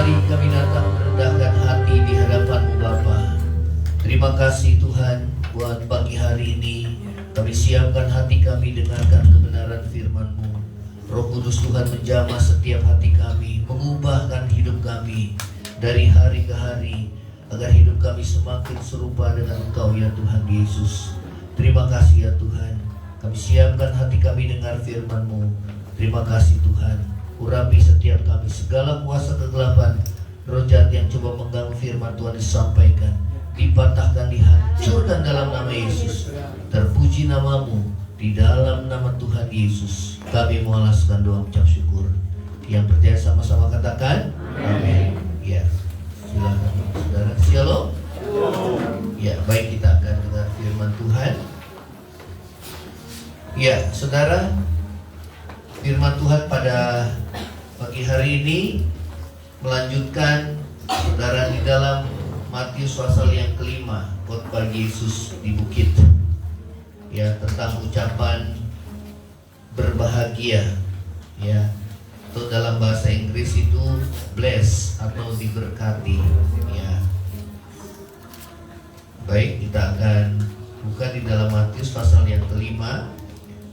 Mari kami datang merendahkan hati di hadapan-Mu Bapa. Terima kasih Tuhan buat pagi hari ini. Kami siapkan hati kami dengarkan kebenaran firman-Mu. Roh Kudus Tuhan menjamah setiap hati kami, mengubahkan hidup kami dari hari ke hari, agar hidup kami semakin serupa dengan Engkau ya Tuhan Yesus. Terima kasih ya Tuhan. Kami siapkan hati kami dengar firman-Mu. Terima kasih Tuhan. Urapi setiap kami segala kuasa kegelapan, roh jahat yang coba mengganggu firman Tuhan disampaikan, dipatahkan, dihancurkan dalam nama Yesus. Terpuji nama-Mu di dalam nama Tuhan Yesus. Kami mengalaskan doa ucap syukur. Yang percaya sama-sama katakan amin. Ya, silakan saudara. Shalom. Ya, baik, kita akan dengar firman Tuhan. Ya, saudara, firman Tuhan pada pagi hari ini melanjutkan saudara di dalam Matius pasal yang kelima, khotbah Yesus di bukit, ya, tentang ucapan berbahagia, ya, atau dalam bahasa Inggris itu bless atau diberkati, ya. Baik, kita akan buka di dalam Matius pasal yang kelima.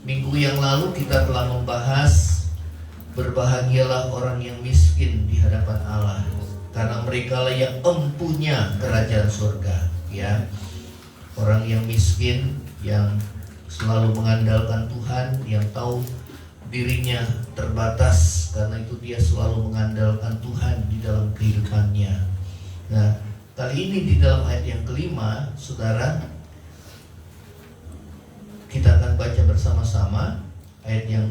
Minggu yang lalu kita telah membahas berbahagialah orang yang miskin di hadapan Allah, karena merekalah yang empunya kerajaan surga, ya. Orang yang miskin, yang selalu mengandalkan Tuhan, yang tahu dirinya terbatas, karena itu dia selalu mengandalkan Tuhan di dalam kehidupannya. Nah, kali ini di dalam ayat yang kelima, saudara, kita akan baca bersama-sama ayat yang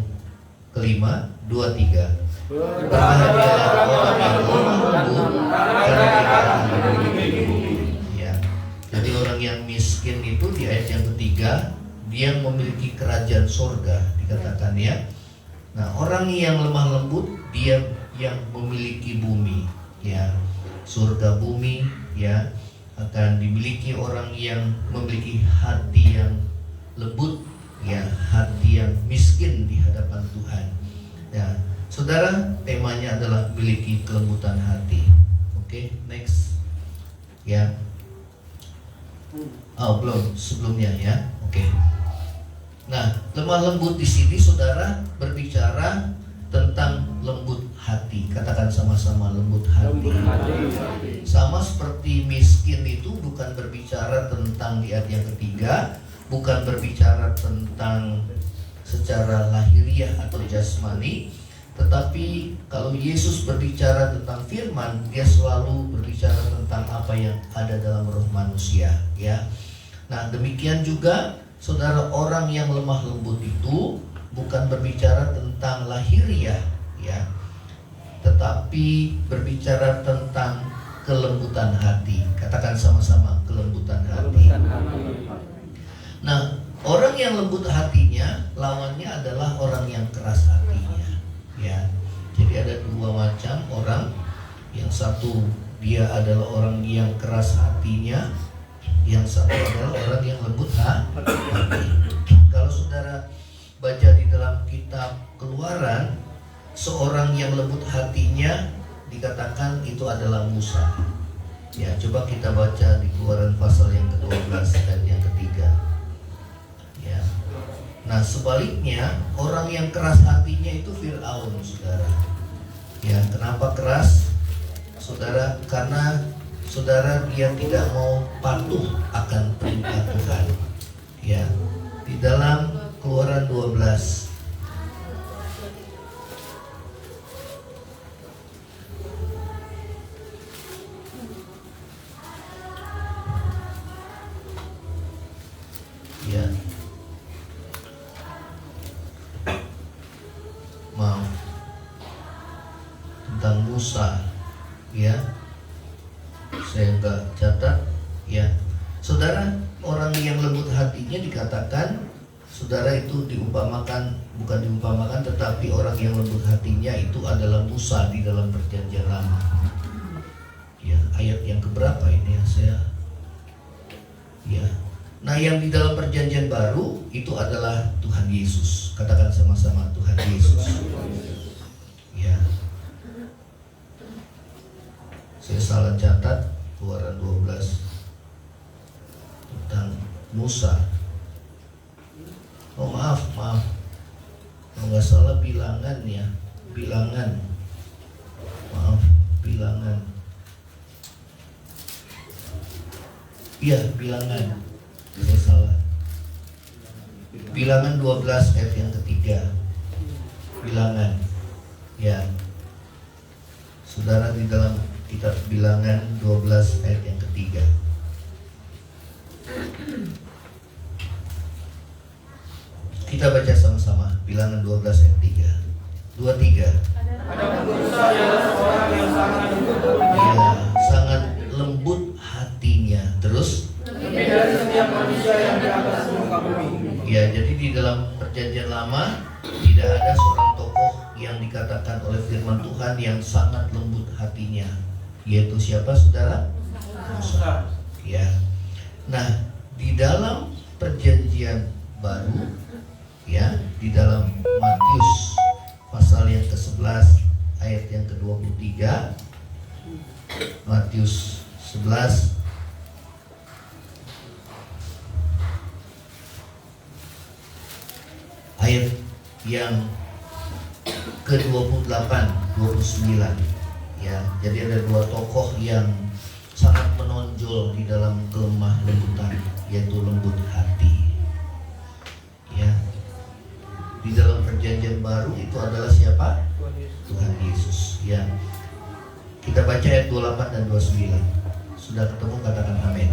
kelima, 2-3. Berbahagialah orang yang lemah lembut, karena mereka akan diberi. Ya, jadi orang yang miskin itu di ayat yang ketiga, dia memiliki kerajaan surga, dikatakan, ya. Nah, orang yang lemah lembut, dia yang memiliki bumi, ya. Surga bumi, ya, akan dimiliki orang yang memiliki hati yang lembut, ya, hati yang miskin di hadapan Tuhan. Ya, saudara, temanya adalah memiliki kelembutan hati. Oke, next. Ya. Oh, belum, sebelumnya, ya. Oke. Nah, lemah lembut di sini saudara berbicara tentang lembut hati. Katakan sama-sama, lembut hati. Sama seperti miskin itu bukan berbicara tentang di ayat yang ketiga, bukan berbicara tentang secara lahiriah atau jasmani, tetapi kalau Yesus berbicara tentang firman, dia selalu berbicara tentang apa yang ada dalam roh manusia, ya. Nah, demikian juga saudara, orang yang lemah lembut itu bukan berbicara tentang lahiriah, ya, tetapi berbicara tentang kelembutan hati. Katakan sama-sama, kelembutan hati. Nah, orang yang lembut hatinya, lawannya adalah orang yang keras hatinya, ya. Jadi ada dua macam orang. Yang satu, dia adalah orang yang keras hatinya. Yang satu adalah orang yang lembut hati. Kalau saudara baca di dalam kitab Keluaran, seorang yang lembut hatinya dikatakan itu adalah Musa. Ya, coba kita baca di Keluaran pasal yang ke-12 dan yang ketiga. Ya. Nah, sebaliknya orang yang keras hatinya itu Fir'aun, saudara. Ya, kenapa keras? Saudara, karena saudara dia tidak mau patuh akan perintah Tuhan. Ya, di dalam Keluaran 12 ya, mau tentang Musa, ya. Saya enggak catat, ya. Saudara, orang yang lembut hatinya dikatakan, saudara, itu diumpamakan, bukan diumpamakan, tetapi orang yang lembut hatinya itu adalah Musa di dalam perjanjian lama. Ya, ayat yang keberapa ini ya saya? Ya. Nah, yang di dalam perjanjian baru itu adalah Tuhan Yesus. Katakan sama-sama, Tuhan Yesus. Ya. Saya salah catat Keluaran 12 tentang Musa. Oh maaf. Kalau nggak salah bilangan ya, bilangan. Maaf, bilangan. Iya, bilangan. Saya salah. Bilangan 12 ayat yang ketiga. Bilangan. Ya. Saudara, di dalam kitab Bilangan 12 ayat yang ketiga. Kita baca sama-sama Bilangan 12 ayat 3. 23. Adapun Musa ialah seorang yang sangat lembut hatinya. Ya, sangat lembut hatinya. Terus? Lebih dari setiap manusia yang di atas muka bumi. Ya, jadi di dalam Perjanjian Lama tidak ada seorang tokoh yang dikatakan oleh firman Tuhan yang sangat lembut hatinya. Yaitu siapa, saudara? Musa. Ya. Nah, di dalam Perjanjian Baru, ya, di dalam Matius pasal yang ke-11 ayat yang ke-23, Matius 11 ayat yang ke-28, 29. Ya, jadi ada dua tokoh yang sangat menonjol di dalam kelemah lembutan, yaitu lembut hati. Ya. Di dalam Perjanjian Baru itu adalah siapa? Tuhan Yesus. Ya. Kita baca ayat 28 dan 29. Sudah ketemu, katakan amin.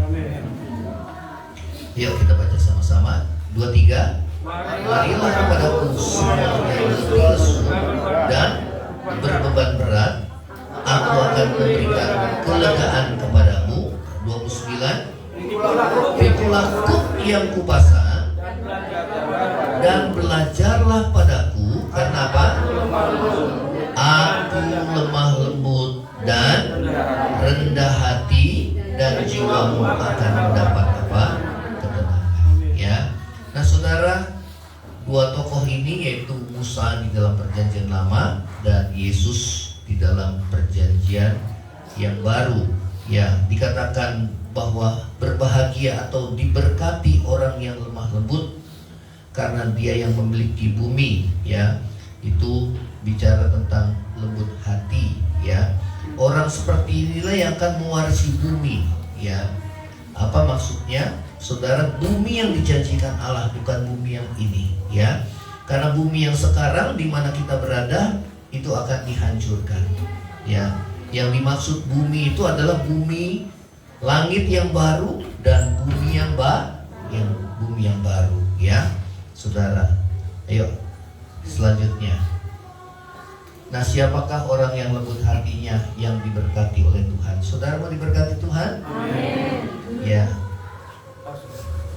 Yuk kita baca sama-sama. 23. Marilah kepadaku semua yang letih lesu dan berbeban berat, aku akan memberikan kelegaan kepadamu. 29. Pikulah kuk yang kupasang dan belajarlah padaku, karena apa? Aku lemah lembut dan rendah hati, dan jiwamu akan mendapat apa? Ketenangan. Ya. Nah, saudara, dua tokoh ini yaitu Musa di dalam Perjanjian Lama dan Yesus di dalam Perjanjian yang baru. Ya, dikatakan bahwa berbahagia atau diberkati orang yang lemah lembut karena dia yang memiliki bumi. Ya, itu bicara tentang lembut hati. Ya, orang seperti inilah yang akan mewarisi bumi. Ya, apa maksudnya? Saudara, bumi yang dijanjikan Allah bukan bumi yang ini. Ya, karena bumi yang sekarang di mana kita berada itu akan dihancurkan. Ya, yang dimaksud bumi itu adalah bumi langit yang baru dan bumi yang bumi yang baru. Ya, saudara. Ayo, selanjutnya. Nah, siapakah orang yang lembut hatinya yang diberkati oleh Tuhan? Saudara mau diberkati Tuhan? Amin. Ya,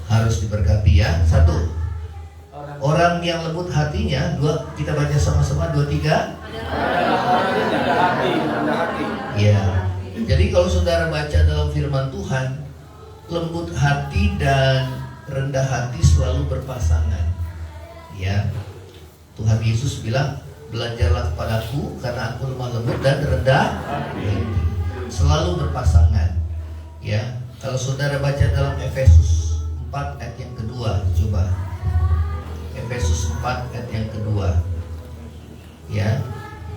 harus diberkati ya. Satu, orang yang lembut hatinya. Dua, kita baca sama-sama. 23. Ya, jadi kalau saudara baca dalam firman Tuhan, lembut hati dan rendah hati selalu berpasangan. Ya, Tuhan Yesus bilang, belajarlah kepadaku karena aku lemah lembut dan rendah hati. Selalu berpasangan. Ya, kalau saudara baca dalam Efesus 4 ayat yang kedua, coba. Efesus 4 ayat yang kedua. Ya,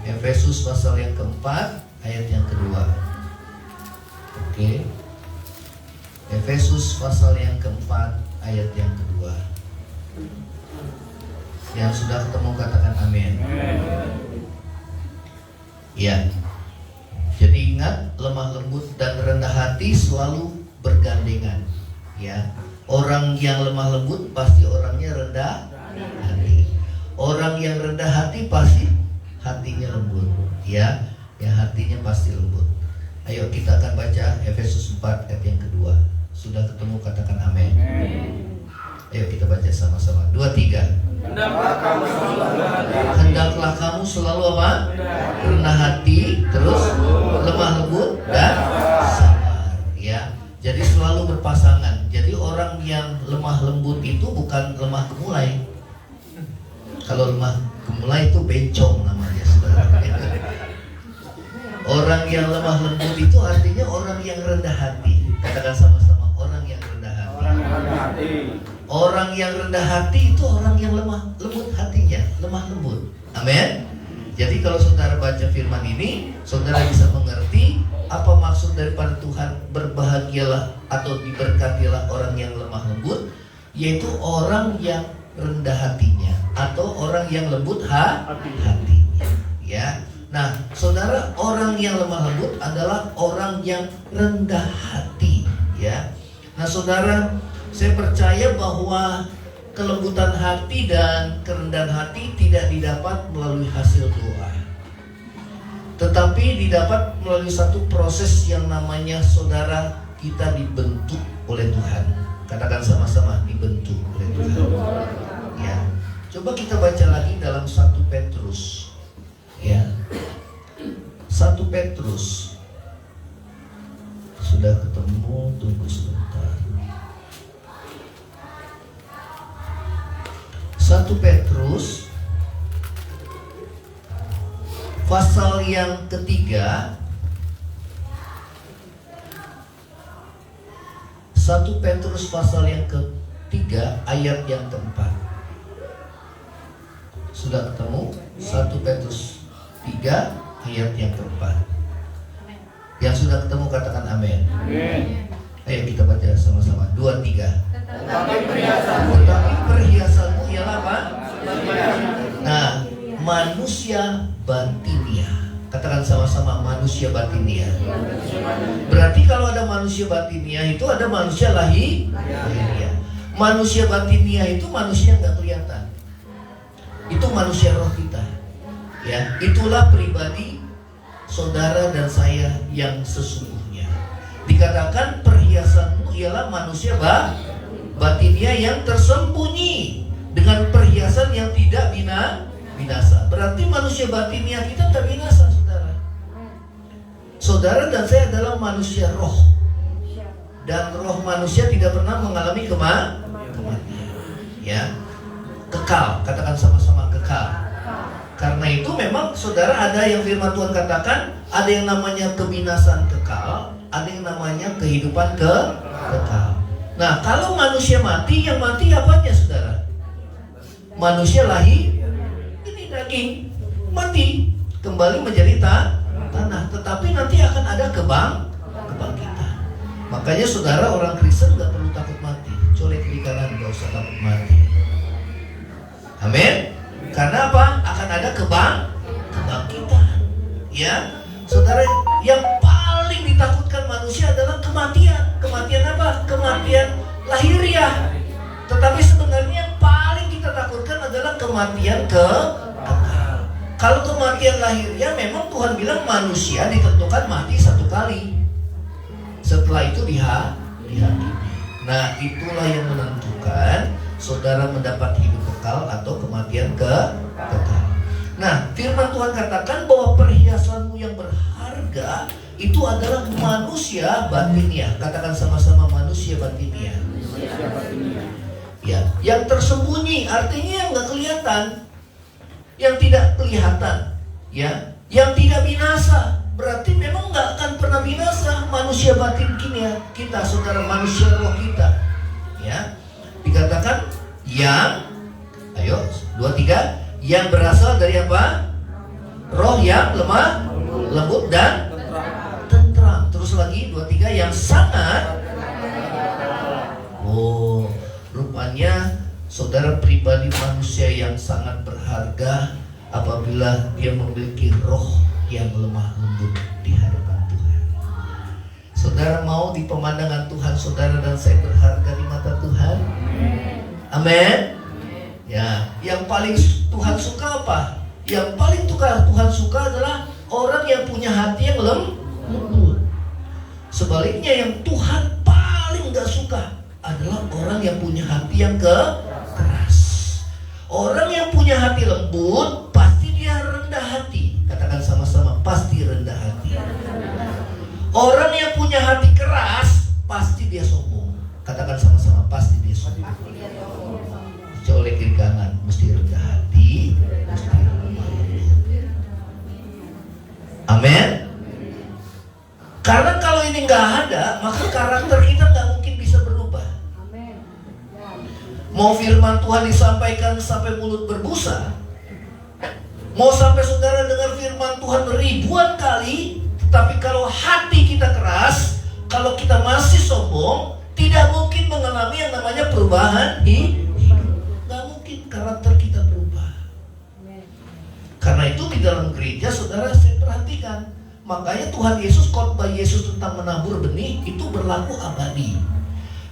Efesus pasal yang keempat ayat yang kedua. Oke. Efesus pasal yang keempat ayat yang kedua. Yang sudah ketemu katakan amin. Ya. Jadi ingat, lemah lembut dan rendah hati selalu bergandengan. Ya. Orang yang lemah lembut pasti orangnya rendah hati. Orang yang rendah hati pasti hatinya lembut. Ya, yang hatinya pasti lembut. Ayo kita akan baca Efesus 4 ayat yang kedua. Sudah ketemu katakan amin. Ayo kita baca sama-sama. 2, 3. Hendaklah kamu selalu apa? Rendah hati, terus lemah lembut dan sabar. Ya, jadi selalu berpasangan. Jadi orang yang lemah lembut itu bukan lemah gemulai. Kalau lemah gemulai itu bencong namanya, saudara. Orang yang lemah lembut itu artinya orang yang rendah hati. Katakan sama-sama, orang yang rendah hati. Orang yang rendah hati. Orang yang rendah hati itu orang yang lemah, lembut hatinya, lemah lembut. Amin. Jadi kalau saudara baca firman ini, saudara bisa mengerti apa maksud daripada Tuhan berbahagialah atau diberkatilah orang yang lemah lembut, yaitu orang yang rendah hatinya atau orang yang lembut hatinya. Ya. Nah, saudara, orang yang lemah lembut adalah orang yang rendah hati, ya. Nah, saudara, saya percaya bahwa kelembutan hati dan kerendahan hati tidak didapat melalui hasil doa, tetapi didapat melalui satu proses yang namanya saudara kita dibentuk oleh Tuhan. Katakan sama-sama, dibentuk oleh Tuhan. Ya. Coba kita baca lagi dalam 1 Petrus. Ya. 1 Petrus. Sudah ketemu, tunggu sebentar. 1 Petrus pasal yang ketiga. 1 Petrus pasal yang ketiga ayat yang keempat. Sudah ketemu? 1 Petrus 3 ayat yang keempat. Yang sudah ketemu katakan amin. Ayo kita baca sama-sama. 2, 3. Tetapi perhiasanmu ialah apa? Nah, manusia batinia. Katakan sama-sama, manusia batinia. Berarti kalau ada manusia batinia itu ada manusia lahiriah. Manusia batinia itu manusia yang nggak kelihatan. Itu manusia roh kita. Ya, itulah pribadi saudara dan saya yang sesungguhnya. Dikatakan perhiasanmu ialah manusia batinia yang tersembunyi dengan perhiasan yang tidak binasa. Berarti manusia batinia kita tak binasa, saudara. Saudara dan saya adalah manusia roh, dan roh manusia tidak pernah mengalami kematian. Ya, kekal. Katakan sama-sama, kekal. Karena itu memang saudara ada yang firman Tuhan katakan, ada yang namanya kebinasan kekal, ada yang namanya kehidupan kekal. Nah, kalau manusia mati, yang mati apanya, saudara? Manusia lahir, ini daging, mati, kembali menjadi tanah. Tetapi nanti akan ada kebangkitan. Makanya saudara, orang Kristen gak perlu takut mati. Colek kiri kanan, gak usah takut mati. Amin. Karena apa? Akan ada kebangkitan. Ya, saudara, yang paling ditakutkan manusia adalah kematian. Kematian apa? Kematian lahiriah. Tetapi sebenarnya yang paling kita takutkan adalah kematian kekal. Kalau kematian lahiriah, memang Tuhan bilang manusia ditentukan mati satu kali. Setelah itu dihakimi. Nah, itulah yang menentukan saudara mendapat hidup kekal atau kematian kekal. Nah, firman Tuhan katakan bahwa perhiasanmu yang berharga itu adalah manusia batinia. Katakan sama-sama, manusia batinia. Ya, yang tersembunyi artinya yang nggak kelihatan, yang tidak kelihatan, ya, yang tidak binasa. Berarti memang nggak akan pernah binasa manusia batin kita, saudara, manusia roh kita. Ya, dikatakan yang, ayo 2, 3, yang berasal dari apa? Roh yang lemah, lembut dan tentram. Terus lagi 2, 3, yang sangat. Oh, rupanya saudara pribadi manusia yang sangat berharga apabila dia memiliki roh yang lemah lembut di hadapan Tuhan. Saudara mau di pemandangan Tuhan saudara dan saya berharga di mata Tuhan? Amin. Ya, yang paling Tuhan suka apa? Yang paling Tuhan suka adalah orang yang punya hati yang lembut. Sebaliknya yang Tuhan paling gak suka adalah orang yang punya hati yang keras. Orang yang punya hati lembut pasti dia rendah hati. Katakan sama-sama, pasti rendah hati. Orang yang punya hati keras pasti dia sombong. Katakan sama-sama, pasti dia sombong. Colek kiri kanan, mesti rendah hati, mesti lemah lembut. Amin. Karena kalau ini nggak ada, maka karakter kita nggak mungkin bisa berubah. Mau firman Tuhan disampaikan sampai mulut berbusa, mau sampai saudara dengar firman Tuhan ribuan kali, tapi kalau hati kita keras, kalau kita masih sombong, tidak mungkin mengalami yang namanya perubahan hidup. Nggak mungkin karakter kita berubah. Karena itu di dalam gereja, saudara, saya perhatikan, makanya Tuhan Yesus, khotbah Yesus tentang menabur benih itu berlaku abadi.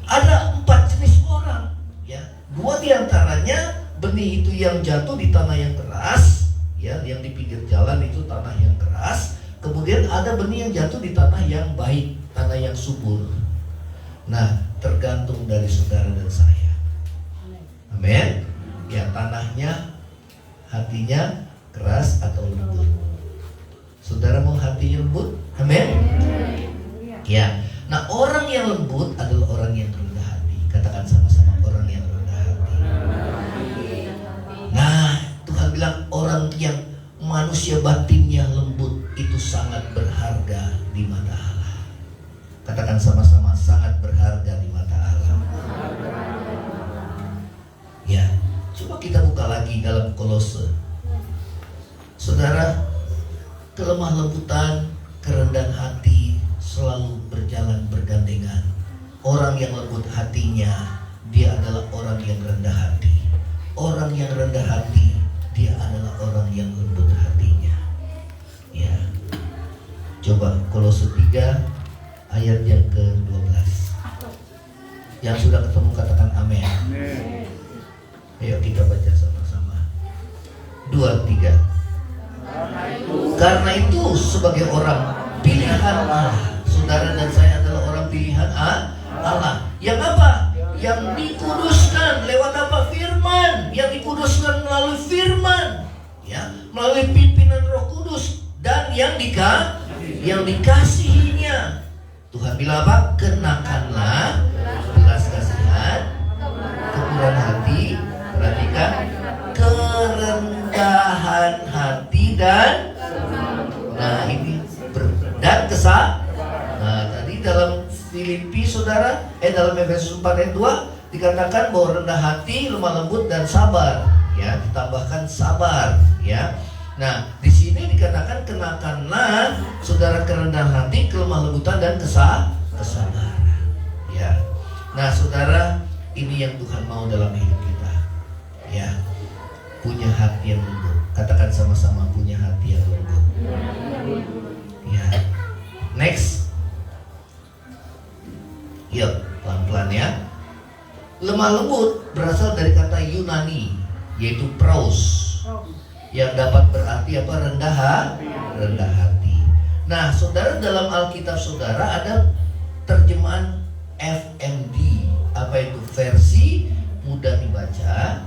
Ada 4 jenis orang, ya. 2 diantaranya benih itu yang jatuh di tanah yang keras, ya, yang di pinggir jalan itu tanah yang keras. Kemudian ada benih yang jatuh di tanah yang baik, tanah yang subur. Nah, tergantung dari saudara dan saya. Amin. Ya, tanahnya, hatinya keras atau lembut. Saudara mau hatinya lembut? Amin. Ya. Nah, orang yang lembut adalah orang yang rendah hati. Katakan sama-sama, orang yang rendah hati. Nah, Tuhan bilang orang yang manusia batinnya lembut itu sangat berharga di mata Allah. Katakan sama-sama, sangat berharga di mata Allah. Ya, coba kita buka lagi dalam Kolose. Saudara, kelemah lembutan, kerendahan hati selalu berjalan bergandengan. Orang yang lembut hatinya, dia adalah orang yang rendah hati. Orang yang rendah hati, dia adalah orang yang lembut hatinya. Ya. Coba Kolose 3 ayat yang ke-12. Yang sudah ketemu katakan amin. Ayo kita baca sama-sama. 2, 3. Karena itu sebagai orang pilihan Allah, saudara dan saya adalah orang pilihan Allah. Yang apa? Yang dikuduskan lewat apa? Firman. Yang dikuduskan melalui firman, ya, melalui pimpinan Roh Kudus, dan yang dikasihinya. Tuhan bilang apa? Kenakanlah belas kasihan, kemurahan hati, perhatikan, kerendahan hati dan ini dan Nah, tadi dalam Filipi saudara, dalam Efesus 4 ayat 2 dikatakan bahwa rendah hati, lemah lembut dan sabar, ya, ditambahkan sabar, ya. Nah, di sini dikatakan kenakanlah saudara kerendahan hati, kelemah lembutan dan kesabaran, ya. Nah, saudara, ini yang Tuhan mau dalam hidup kita, ya. Punya hati yang lembut. Katakan sama-sama, punya hati yang lembut. Ya. Next. Yuk, pelan-pelan ya. Lemah lembut berasal dari kata Yunani, yaitu praus, yang dapat berarti apa? Rendah hati. Nah, saudara, dalam Alkitab saudara ada terjemahan FMD, apa itu? Versi mudah dibaca.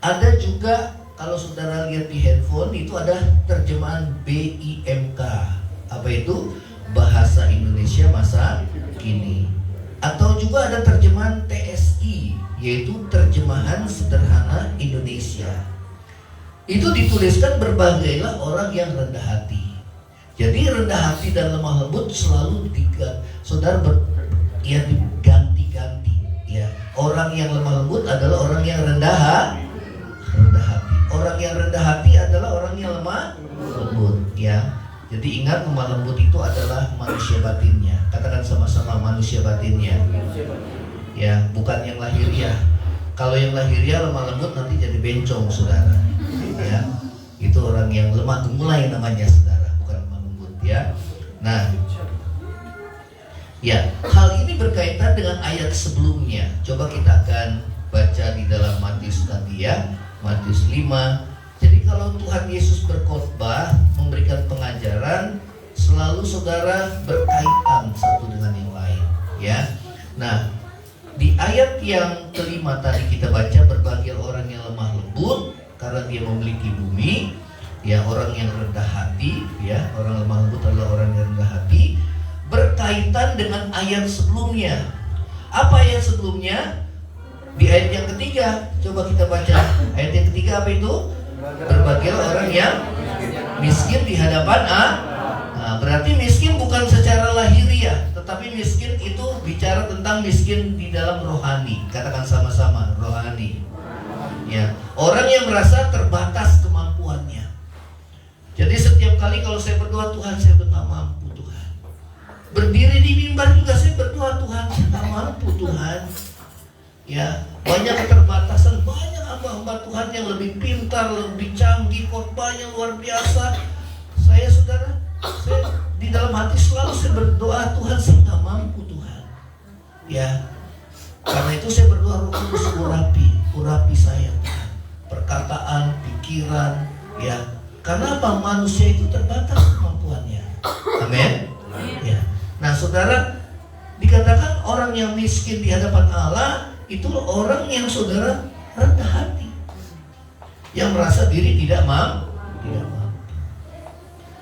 Ada juga kalau saudara lihat di handphone itu ada terjemahan BIMK, apa itu? Bahasa Indonesia Masa Kini. Atau juga ada terjemahan TSI, yaitu Terjemahan Sederhana Indonesia. Itu dituliskan berbagailah orang yang rendah hati. Jadi rendah hati dan lemah lembut selalu diganti-ganti. Ya, orang yang lemah lembut adalah orang yang rendah hati. Orang yang rendah hati adalah orang yang lemah lembut. Ya. Jadi ingat, lemah lembut itu adalah manusia batinnya. Katakan sama-sama, manusia batinnya. Ya, bukan yang lahiriah. Kalau yang lahiriah lemah lembut nanti jadi bencong, saudara. Ya, itu orang yang lemah gemulai namanya, saudara, bukan lemah lembut, ya. Nah, ya, hal ini berkaitan dengan ayat sebelumnya. Coba kita akan baca di dalam Matius tadi, ya, Matius 5. Jadi kalau Tuhan Yesus berkhotbah, memberikan pengajaran, selalu saudara berkaitan satu dengan yang lain, ya. Nah, di ayat yang kelima tadi kita baca, berbahagia orang yang lemah lembut karena dia memiliki bumi, ya, orang yang rendah hati, ya, orang lemah lembut adalah orang yang rendah hati, berkaitan dengan ayat sebelumnya. Apa ayat sebelumnya? Di ayat yang ketiga, coba kita baca. Ayat yang ketiga apa itu? Berbahagialah orang yang miskin di hadapan Allah. Nah, berarti miskin bukan secara lahir Ya, tetapi miskin itu bicara tentang miskin di dalam rohani. Katakan sama-sama, rohani. Ya, orang yang merasa terbatas kemampuannya. Jadi setiap kali kalau saya berdoa, Tuhan saya nggak mampu Tuhan. Berdiri di mimbar juga saya berdoa, Tuhan saya nggak mampu Tuhan. Ya, banyak keterbatasan, banyak hamba-hamba Tuhan yang lebih pintar, lebih canggih, khotbahnya luar biasa. Saya di dalam hati selalu saya berdoa, Tuhan saya nggak mampu Tuhan. Ya, karena itu saya berdoa, Roh Kudus urapi saya Tuhan. Perkataan, pikiran, ya. Karena apa? Manusia itu terbatas kemampuannya. Amin. Ya. Nah, saudara, dikatakan orang yang miskin di hadapan Allah itu orang yang saudara rendah hati, yang merasa diri tidak mampu.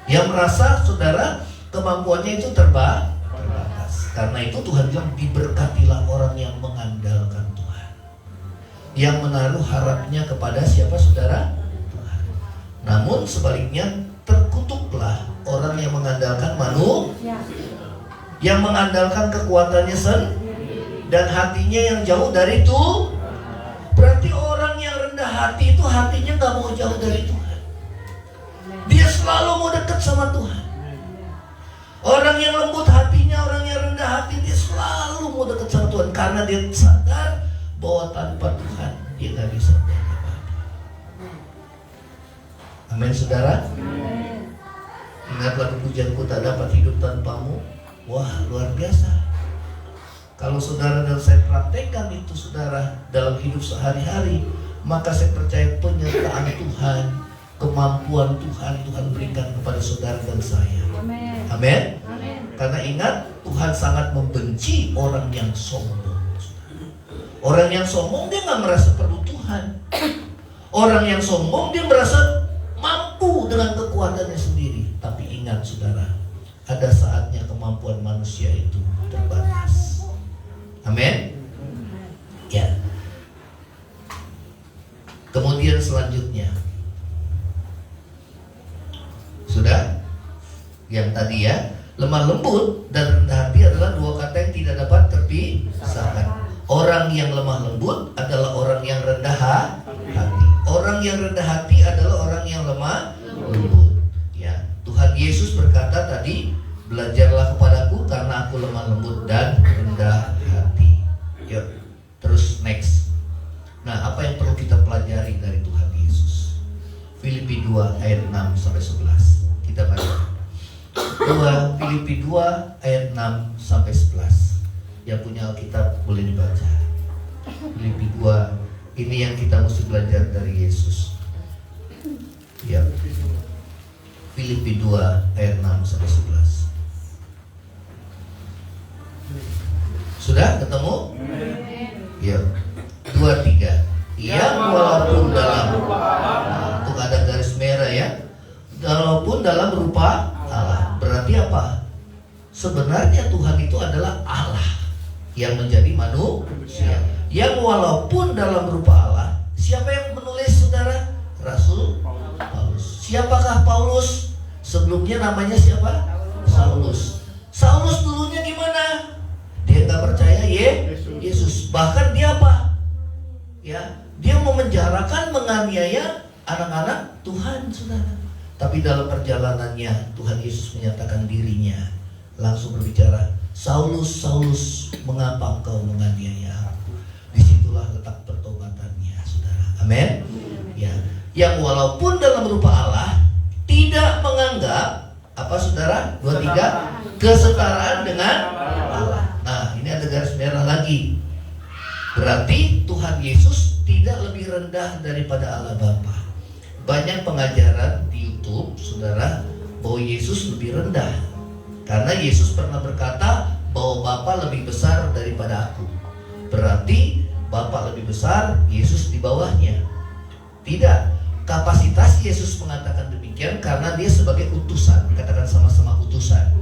Yang merasa saudara kemampuannya itu terbatas. Karena itu Tuhan bilang, diberkatilah orang yang mengandalkan Tuhan, yang menaruh harapnya kepada siapa saudara? Tuhan. Namun sebaliknya terkutuklah orang yang mengandalkan manusia, yang mengandalkan kekuatannya sendiri dan hatinya yang jauh dari Tuhan. Berarti orang yang rendah hati itu hatinya gak mau jauh dari Tuhan. Dia selalu mau dekat sama Tuhan. Orang yang lembut hatinya, orang yang rendah hati, dia selalu mau dekat sama Tuhan. Karena dia sadar bahwa tanpa Tuhan dia gak bisa berbuat apa-apa. Amin saudara. Ingat lagu pujianku, tak dapat hidup tanpamu. Wah, luar biasa. Kalau saudara dan saya praktekkan itu saudara dalam hidup sehari-hari, maka saya percaya penyertaan Tuhan, kemampuan Tuhan berikan kepada saudara dan saya. Amin. Karena ingat, Tuhan sangat membenci orang yang sombong. Orang yang sombong dia gak merasa perlu Tuhan. Orang yang sombong dia merasa mampu dengan kekuatannya sendiri. Tapi ingat saudara, ada saatnya kemampuan manusia itu terbatas. Amin. Ya. Kemudian selanjutnya, sudah yang tadi ya, lemah lembut dan rendah hati adalah dua kata yang tidak dapat terpisahkan. Orang yang lemah lembut adalah orang yang rendah hati. Orang yang rendah hati adalah orang yang lemah lembut. Ya, Tuhan Yesus berkata tadi, belajarlah kepadaku karena aku lemah lembut dan rendah hati. Yuk, terus next. Nah, apa yang perlu kita pelajari dari Tuhan Yesus? Filipi 2 ayat 6 sampai 11. Kita baca. Filipi 2 ayat 6 sampai 11. Yang punya Alkitab boleh dibaca. Filipi 2, ini yang kita mesti belajar dari Yesus. Ya. Filipi 2 ayat 6 sampai 11. Sudah ketemu? Ya. 2-3. Yang walaupun dalam, untuk ada garis merah ya, walaupun dalam rupa Allah. Berarti apa? Sebenarnya Tuhan itu adalah Allah yang menjadi manusia. Yang walaupun dalam rupa Allah. Siapa yang menulis saudara? Rasul Paulus. Siapakah Paulus? Sebelumnya namanya siapa? Saulus. Saulus dulunya gimana? Dia gak percaya Yesus. Bahkan dia apa? Ya, dia memenjarakan, menganiaya anak-anak Tuhan, saudara. Tapi dalam perjalanannya Tuhan Yesus menyatakan dirinya, langsung berbicara, Saulus, Saulus, mengapa engkau menganiaya aku? Disitulah letak pertobatannya, saudara. Amin. Ya, yang walaupun dalam rupa Allah tidak menganggap apa, saudara? 2-3, kesetaraan dengan Allah. Nah, ini ada garis merah lagi. Berarti Tuhan Yesus tidak lebih rendah daripada Allah Bapa. Banyak pengajaran di YouTube, saudara, bahwa Yesus lebih rendah. Karena Yesus pernah berkata bahwa Bapa lebih besar daripada aku. Berarti Bapa lebih besar, Yesus di bawahnya. Tidak. Kapasitas Yesus mengatakan demikian karena dia sebagai utusan. Katakan sama-sama utusan.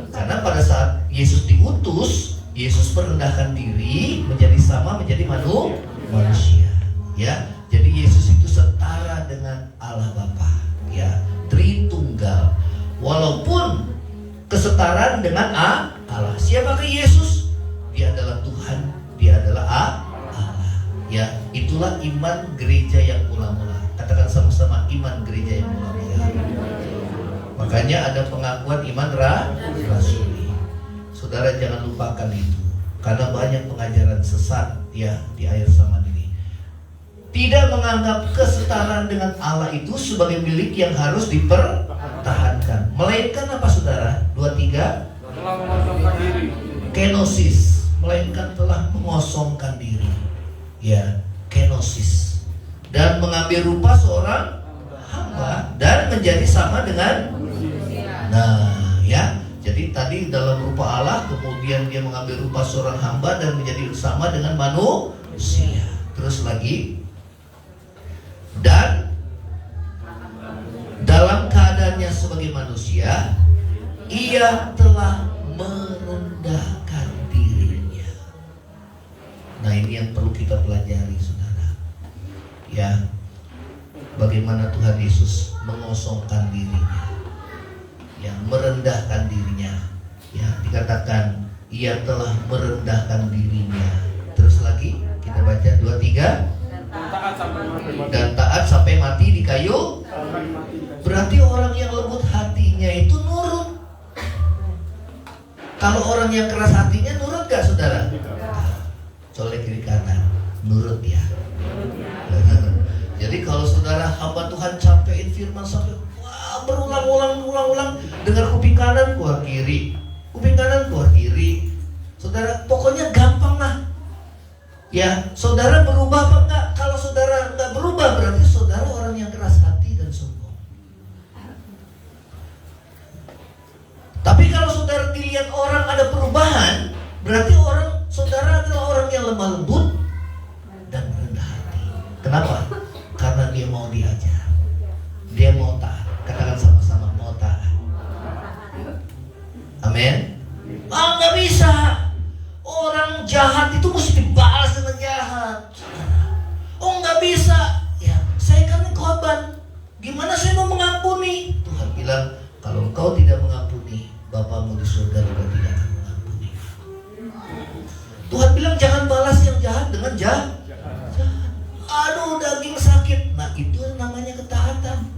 Karena pada saat Yesus diutus, Yesus merendahkan diri menjadi sama, menjadi manusia. Ya, jadi Yesus itu setara dengan Allah Bapa. Ya, Tritunggal. Walaupun kesetaraan dengan Allah, Allah. Siapakah Yesus? Dia adalah Tuhan, dia adalah Allah. Ya, itulah iman gereja yang mula-mula. Katakan sama-sama, iman gereja yang mula-mula. Makanya ada pengakuan iman rasuli. Saudara jangan lupakan itu, karena banyak pengajaran sesat ya di akhir zaman ini. Tidak menganggap kesetaraan dengan Allah itu sebagai milik yang harus dipertahankan. Melainkan apa saudara? 23 telah mengosongkan diri. Kenosis, melainkan telah mengosongkan diri. Ya, kenosis. Dan mengambil rupa seorang hamba dan menjadi sama dengan. Nah, ya. Jadi tadi dalam rupa Allah, kemudian dia mengambil rupa seorang hamba dan menjadi sama dengan manusia. Terus lagi, dan dalam keadaannya sebagai manusia, ia telah merendahkan dirinya. Nah, ini yang perlu kita pelajari, saudara. Ya, bagaimana Tuhan Yesus mengosongkan dirinya, yang merendahkan dirinya. Ya, dikatakan ia telah merendahkan dirinya. Terus lagi kita baca 23. Dan taat sampai mati di kayu. Berarti orang yang lembut hatinya itu nurut. Kalau orang yang keras hatinya nurut gak saudara? Colek kiri kanan, nurut ya. Jadi kalau saudara hamba Tuhan campein firman sampai berulang-ulang dengar kuping kanan keluar kiri, kuping kanan keluar kiri. Saudara pokoknya gampang lah. Ya, saudara berubah apa enggak? Kalau saudara enggak berubah berarti saudara orang yang keras hati dan sombong. Tapi kalau saudara dilihat orang ada perubahan, berarti saudara adalah orang yang lemah lembut dan rendah hati. Kenapa? Karena dia mau diajar, dia mau taat. Katakan sama-sama, mau taat. Amin. Nggak bisa. Orang jahat itu mesti dibalas dengan jahat. Oh nggak bisa. Ya, saya kan korban. Gimana saya mau mengampuni? Tuhan bilang, kalau engkau tidak mengampuni, Bapamu di surga juga tidak akan mengampuni. Tuhan bilang jangan balas yang jahat dengan jahat. Aduh, daging sakit. Nah, itu namanya ketaatan.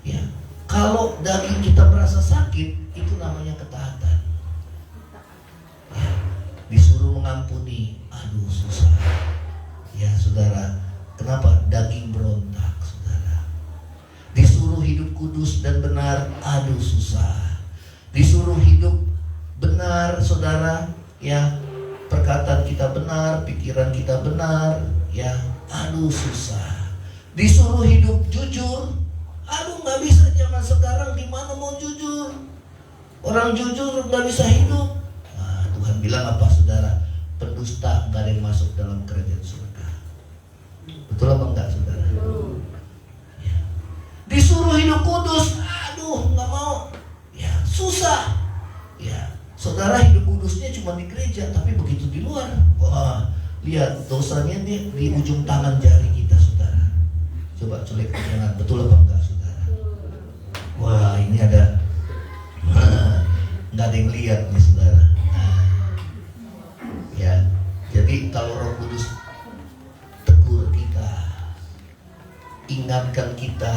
Ya, kalau daging kita merasa sakit, itu namanya ketaatan. Ya, disuruh mengampuni, aduh susah. Ya, saudara, kenapa daging berontak, saudara? Disuruh hidup kudus dan benar, aduh susah. Disuruh hidup benar, saudara, ya, perkataan kita benar, pikiran kita benar, ya, aduh susah. Disuruh hidup jujur, aduh nggak bisa zaman sekarang, gimana mau jujur? Orang jujur nggak bisa hidup. Nah, Tuhan bilang apa saudara? Pendusta nggak ada yang masuk dalam kerajaan surga. Betul apa enggak saudara? Ya. Disuruh hidup kudus, aduh nggak mau. Ya susah. Ya, saudara hidup kudusnya cuma di gereja, tapi begitu di luar, wah lihat dosanya di ujung tangan jari kita saudara. Coba colek jangan, betul apa enggak saudara? Wah ini ada nggak ada yang lihat nih saudara. Ya, jadi kalau Roh Kudus tegur kita, ingatkan kita,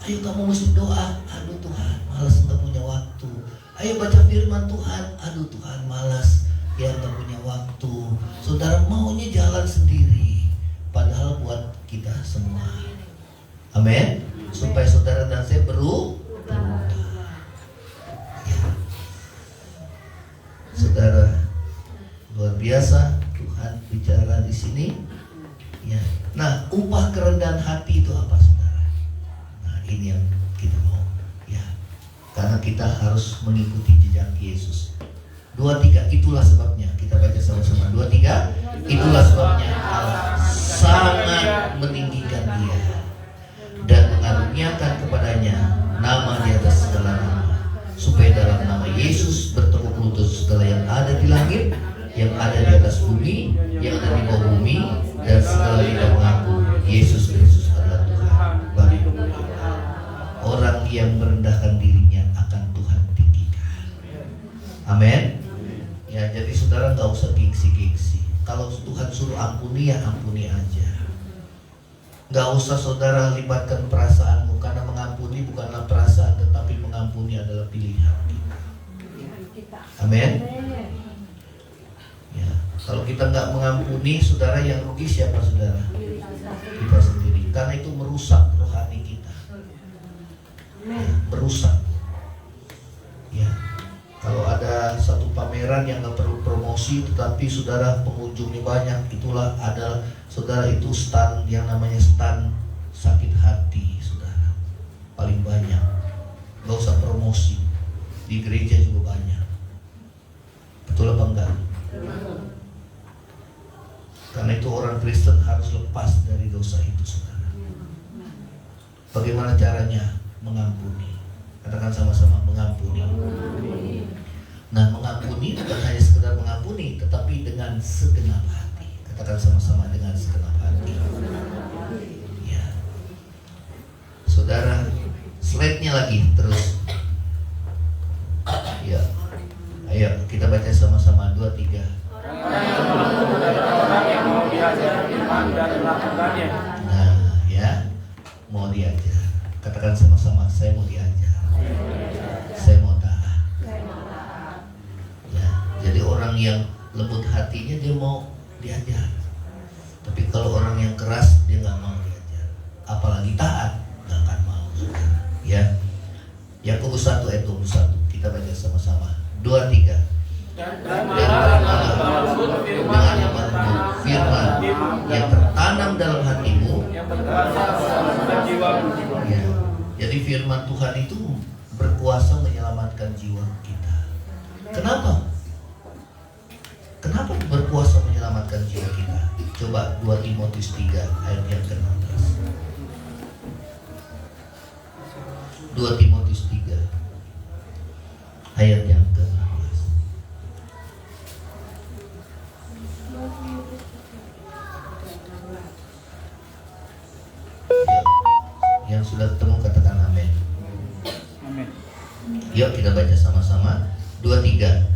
ayo kamu mesti doa. Aduh Tuhan, malas nggak punya waktu. Ayo baca firman Tuhan. Aduh Tuhan, malas ya nggak punya waktu. Saudara maunya jalan sendiri, padahal buat kita semua. Amin. Supaya saudara dan saya berubah. Ya. Saudara, luar biasa Tuhan bicara di sini. Ya. Nah, upah kerendahan hati itu apa, saudara? Nah, ini yang kita mau. Ya. Karena kita harus mengikuti jejak Yesus. 23, itulah sebabnya. Kita baca sama-sama. 23, itulah sebabnya Allah sangat meninggikan dia dan mengaruniakan kepadanya nama di atas segala nama, supaya dalam nama Yesus bertekuk lutut segala yang ada di langit, yang ada di atas bumi, yang ada di bawah bumi, dan segala lidah mengaku Yesus Kristus adalah Tuhan bagi kemuliaan. Orang yang merendahkan dirinya akan Tuhan tinggikan. Amin. Ya, jadi saudara nggak usah gengsi-gengsi. Kalau Tuhan suruh ampuni, ya ampuni aja. Nggak usah saudara libatkan perasaanmu, karena mengampuni bukanlah perasaan, tetapi mengampuni adalah pilihan kita. Amin. Ya, kalau kita nggak mengampuni, saudara, yang rugi siapa saudara? Kita sendiri. Karena itu merusak rohani kita. Ya, merusak. Ya, kalau ada satu pameran yang nggak perlu promosi, tetapi saudara pengunjungnya banyak, itulah adalah saudara itu stand yang namanya stand sakit hati, saudara. Paling banyak. Nggak usah promosi. Di gereja juga banyak. Betul apa enggak? Karena itu orang Kristen harus lepas dari dosa itu, saudara. Bagaimana caranya? Mengampuni. Katakan sama-sama, mengampuni. Nah, mengampuni bukan hanya sekedar mengampuni, tetapi dengan segenap hati. Katakan sama-sama, dengan segenap hati. Ya, saudara, slide-nya lagi terus. Ya, ayo kita baca sama-sama 2, 3. Orang yang mau diajar iman dan melakukannya. Nah, ya, mau diajar. Katakan sama-sama, saya mau diajar. Saya mau taat. Ya, jadi orang yang lembut hatinya dia mau diajar. Tapi kalau orang yang keras dia nggak mau diajar. Apalagi taat, nggak akan mau, saudara. Ya, Yakobus 1 ayat 21. Kita baca sama-sama. 2, 3. Dan dengan lembut firman yang tertanam dalam hatimu, yang berkuasa dalam jiwamu. ya. Jadi firman Tuhan itu berkuasa menyelamatkan jiwa kita. Kenapa? Kenapa berkuasa menyelamatkan jiwa kita? Coba 2 Timotius 3 ayat yang ke-16. 2 Timotius 3 ayat yang ke-16. Yang sudah ketemu katakan amin. Amin. Yuk kita baca sama-sama. 2, 3.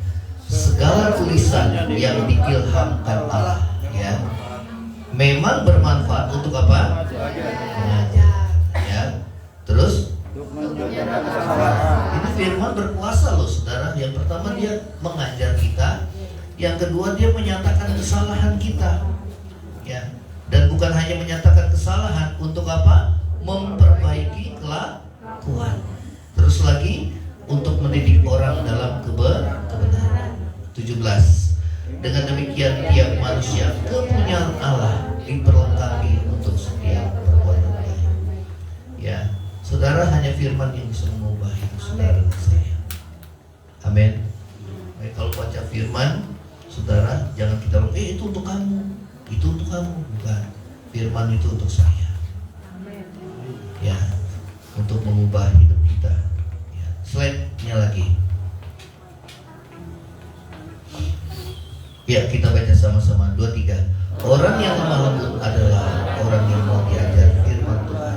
Segala tulisan yang diilhamkan Allah, ya, memang bermanfaat untuk apa? Mengajar. Ya. Terus ini firman berkuasa loh, saudara. Yang pertama dia mengajar kita, yang kedua dia menyatakan kesalahan kita, ya. Dan bukan hanya menyatakan kesalahan, untuk apa? Memperbaiki kelakuan. Terus lagi untuk mendidik orang dalam kebenaran. 17. Dengan demikian tiap manusia kepunyaan Allah diperlengkapi untuk setiap perbuatan baik. Ya, saudara, hanya firman yang bisa mengubah hidup saudara dan saya. Amin. Baik, kalau baca firman, saudara, jangan kita bilang, itu untuk kamu, itu untuk kamu. Bukan. Firman itu untuk saya. Ya, untuk mengubah hidup kita. Ya. Slide-nya lagi. Ya, kita baca sama-sama. 2, 3. Orang yang lemah lembut adalah orang yang mau diajar firman Tuhan,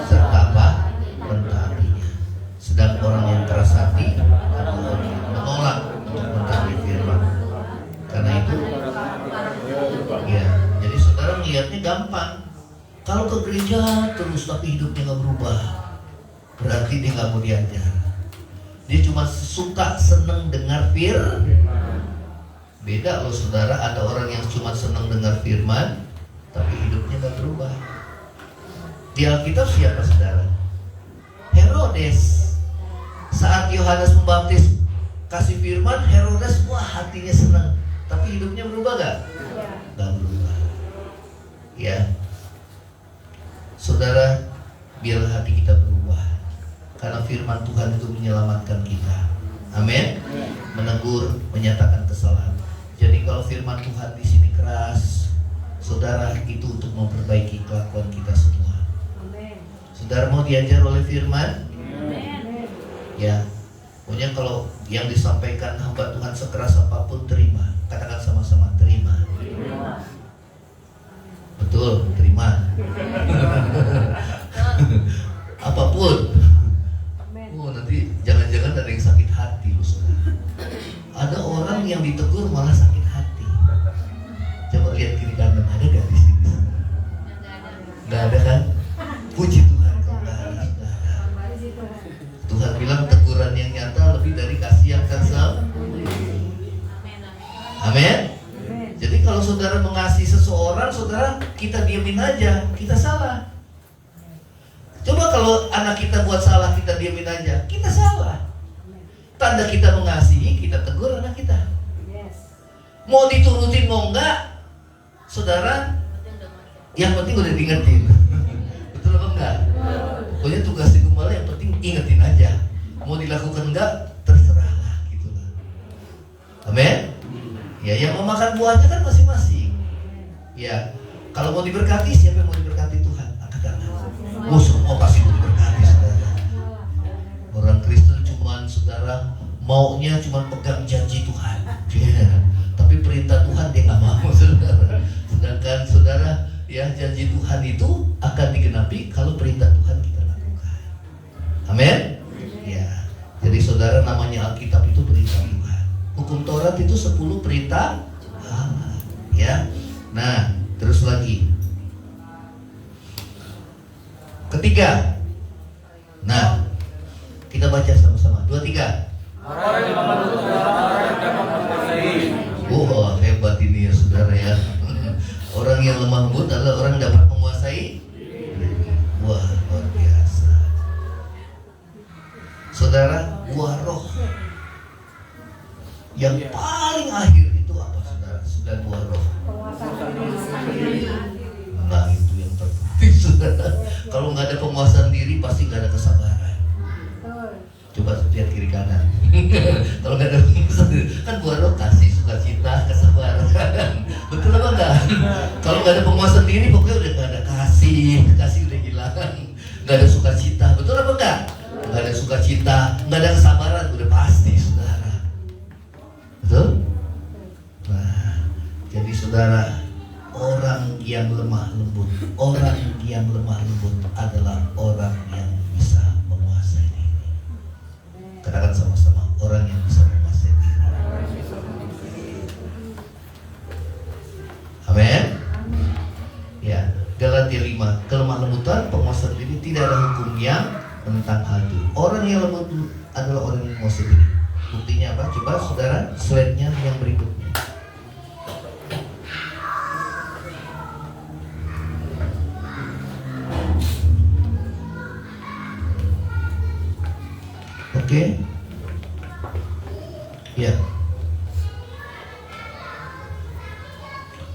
serta apa? Mentaatinya. Sedang orang yang keras hati adalah orang yang menolak untuk mentaati firman. Karena itu, ya, jadi saudara melihatnya gampang. Kalau ke gereja terus tapi hidupnya nggak berubah, berarti dia nggak mau diajar. Dia cuma suka seneng dengar firman. Beda loh saudara, ada orang yang cuma senang dengar firman tapi hidupnya gak berubah. Di Alkitab siapa saudara? Herodes. Saat Yohanes Pembaptis kasih firman, Herodes wah hatinya senang, tapi hidupnya berubah gak? Gak berubah. Ya, saudara, biar hati kita berubah, karena firman Tuhan itu menyelamatkan kita. Amin. Menegur, menyatakan kesalahan. Jadi kalau firman Tuhan di sini keras, saudara, itu untuk memperbaiki kelakuan kita semua. Saudara mau diajar oleh firman? Ya, pokoknya kalau yang disampaikan hamba Tuhan sekeras apapun terima. Katakan sama-sama, terima. Betul, terima. Apapun. Oh, nanti jangan-jangan ada yang sakit hati loh, saudara. Ada orang yang ditegur malah sakit hati. Coba lihat kiri kanan, ada gak di sini? Nggak ada kan? Puji Tuhan, kalau nggak ada. Tuhan bilang teguran yang nyata lebih dari kasih yang tersebut. Amin. Jadi kalau saudara mengasihi seseorang, saudara kita diamin aja, kita salah. Coba kalau anak kita buat salah, kita diamin aja, kita salah. Tanda kita mengasihi, kita tegur anak kita. Mau diturutin mau enggak, saudara, yang penting udah diingetin. Betul apa enggak? Pokoknya tugas di gembala yang penting ingetin aja. Mau dilakukan enggak, terserah lah gitu lah. Amin. Ya, yang memakan buahnya kan masing-masing. Ya, kalau mau diberkati, siapa yang mau diberkati Tuhan? Angkat tangan. Oh, semua pasti mau diberkati, saudara. Orang Kristen cuman, saudara, maunya cuman pegang janji Tuhan. Ya. Tapi perintah Tuhan dia nggak mau, saudara. Sedangkan saudara, ya janji Tuhan itu akan digenapi kalau perintah Tuhan kita lakukan. Amin. Ya. Jadi saudara, namanya Alkitab itu perintah Tuhan. Hukum Taurat itu 10 perintah Allah, ya. Nah, terus lagi. Ketiga. Nah, kita baca sama-sama. 2, 3. Orang yang lemah lembut adalah orang yang dapat menguasai. Wah, hebat ini ya saudara ya. Orang yang lemah lembut adalah orang yang dapat menguasai. Wah, luar biasa. Saudara, buah roh yang paling akhir itu apa, saudara? 9 buah roh. Nah, itu yang terpenting, saudara. Kalau nggak ada penguasaan diri, pasti nggak ada kesabaran. Coba lihat kiri kanan. Kalau nggak ada penguasaan diri, kan buah roh kasih, sukacita, kesabaran. Betul apa enggak? Kalau nggak ada penguasaan diri, pokoknya udah nggak ada kasih udah hilang. Nggak ada sukacita, betul apa enggak? Nggak ada sukacita, nggak ada kesabaran, udah pasti, saudara. Betul? Nah, jadi saudara, orang yang lemah lembut adalah orang yang bisa menguasai diri. Katakan sama-sama, orang yang bisa menguasai diri. Amin. Ya, Galatia 5, kelemah lembutan, penguasaan diri, tidak ada hukum yang tentang hal itu. Orang yang lembut adalah orang yang menguasai diri. Buktinya apa? Coba saudara, slide-nya yang berikutnya. Oke. Ya.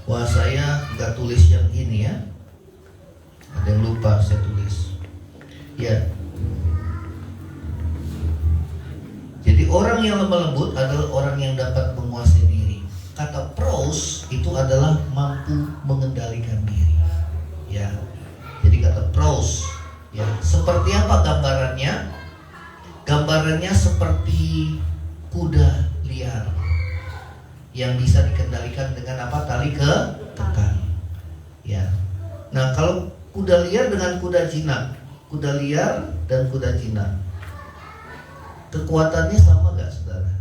Wah, saya nggak tulis yang ini ya. Ada yang lupa saya tulis. Ya. Jadi orang yang lemah lembut adalah orang yang dapat menguasai diri. Kata pros itu adalah mampu mengendalikan diri. Ya. Jadi kata pros, ya. Seperti apa gambarannya? Gambarannya seperti kuda liar yang bisa dikendalikan dengan apa? Tali kekan. Ya. Nah, kalau kuda liar dengan kuda jinak, kuda liar dan kuda jinak, kekuatannya sama gak, saudara?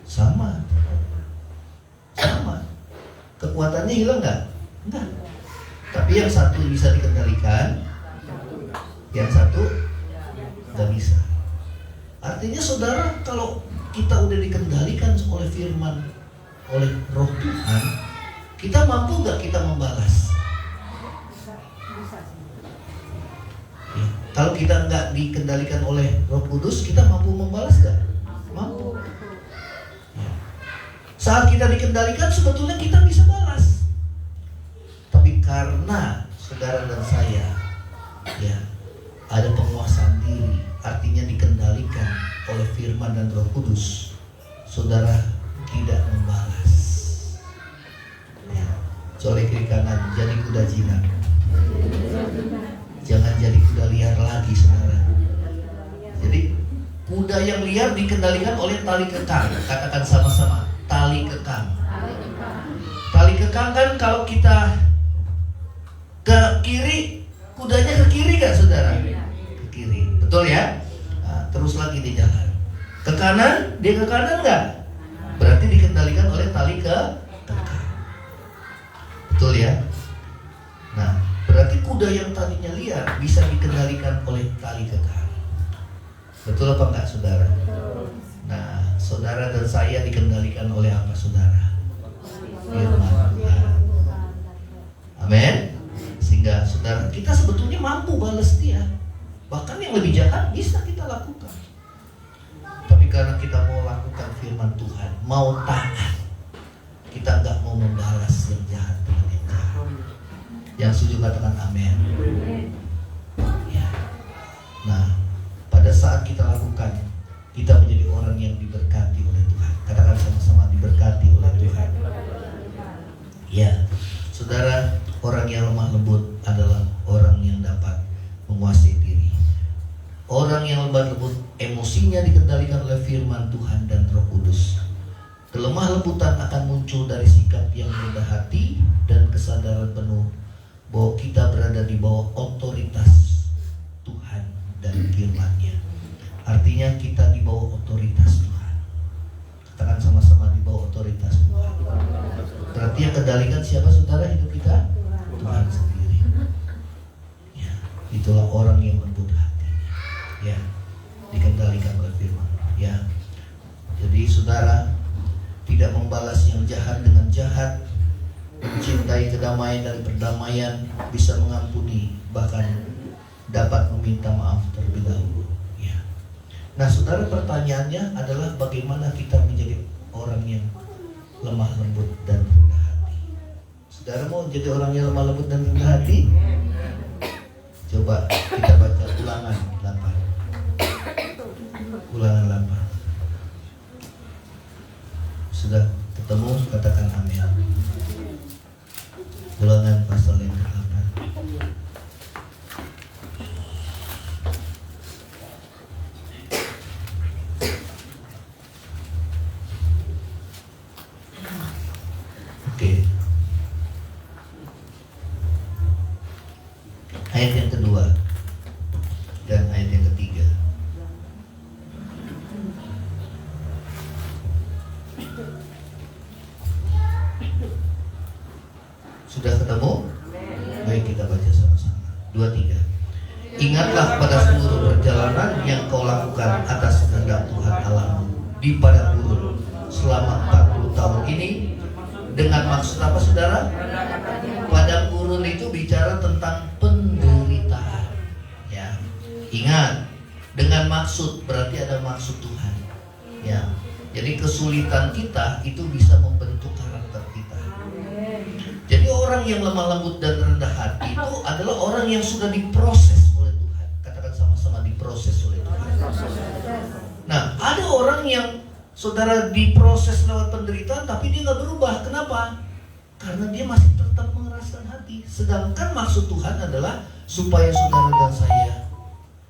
Sama. Kekuatannya hilang gak? Enggak. Tapi yang satu bisa dikendalikan, yang satu gak bisa. Artinya saudara, kalau kita udah dikendalikan oleh firman, oleh roh Tuhan, kita mampu gak kita membalas? Ya. Kalau kita nggak dikendalikan oleh Roh Kudus, kita mampu membalas gak? Mampu. Ya. Saat kita dikendalikan, sebetulnya kita bisa balas. Tapi karena saudara dan saya, ya, ada penguasaan diri, artinya dikendalikan oleh firman dan Roh Kudus, saudara tidak membalas. Ya. Colek kiri kanan, jadi kuda jinak. Jangan jadi kuda liar lagi, saudara. Jadi kuda yang liar dikendalikan oleh tali kekang. Katakan sama-sama, tali kekang. Tali kekang kan kalau kita ke kiri, kudanya ke kiri gak, saudara? Ke kiri, betul ya? Nah, terus lagi di jalan. Ke kanan, dia ke kanan gak? Berarti dikendalikan dikendalikan oleh tali kekal. Betul ya? Nah, berarti kuda yang tadinya liar bisa dikendalikan oleh tali kekal. Betul apa enggak, saudara? Nah, saudara dan saya dikendalikan oleh apa, saudara? Firman Tuhan. Amin. Sehingga saudara, kita sebetulnya mampu balas dia. Bahkan yang lebih jahat bisa kita lakukan. Tapi karena kita mau lakukan firman Tuhan, mau taat, kita nggak mau membalas yang jahat dengan yang jahat. Yang setuju katakan amin. Ya. Nah, pada saat kita lakukan, kita menjadi orang yang diberkati oleh Tuhan. Katakan sama-sama, diberkati oleh Tuhan. Ya, saudara, orang yang lemah lembut adalah orang yang dapat menguasai diri. Orang yang lemah lembut, emosinya dikendalikan oleh firman Tuhan dan Roh Kudus. Kelemah lembutan akan muncul dari sikap yang rendah hati dan kesadaran penuh bahwa kita berada di bawah otoritas Tuhan dan firman-Nya. Artinya kita di bawah otoritas Tuhan. Katakan sama-sama, di bawah otoritas Tuhan. Berarti yang kendalikan siapa, saudara, hidup kita? Tuhan sendiri. Ya, itulah orang yang lembut hati. Ya, dikendalikan oleh firman. Ya, jadi saudara tidak membalas yang jahat dengan jahat, mencintai kedamaian dari perdamaian, bisa mengampuni, bahkan dapat meminta maaf terlebih dahulu. Ya. Nah, saudara, pertanyaannya adalah bagaimana kita menjadi orang yang lemah lembut dan rendah hati. Saudara mau jadi orang yang lemah lembut dan rendah hati? Coba kita baca Ulangan 8. Ulangan 8. Sudah ketemu? Katakan amin. Ulangan pasal yang ke-8. Oke. Ayat yang kedua dan ayat yang ketiga. Sudah ketemu? Baik, kita baca sama-sama. 2, 3. Ingatlah pada seluruh perjalanan yang kau lakukan atas kehendak Tuhan Allahmu di padang gurun selama 40 tahun ini. Dengan maksud apa, saudara? Padang gurun itu bicara tentang penderitaan. Ya, ingat, dengan maksud berarti ada maksud Tuhan. Ya, jadi kesulitan kita itu bisa membentuk karakter kita. Jadi orang yang lemah lembut dan rendah hati itu adalah orang yang sudah diproses oleh Tuhan. Katakan sama-sama, diproses oleh Tuhan. Nah, ada orang yang saudara diproses lewat penderitaan tapi dia nggak berubah. Kenapa? Karena dia masih tetap mengeraskan hati. Sedangkan maksud Tuhan adalah supaya saudara dan saya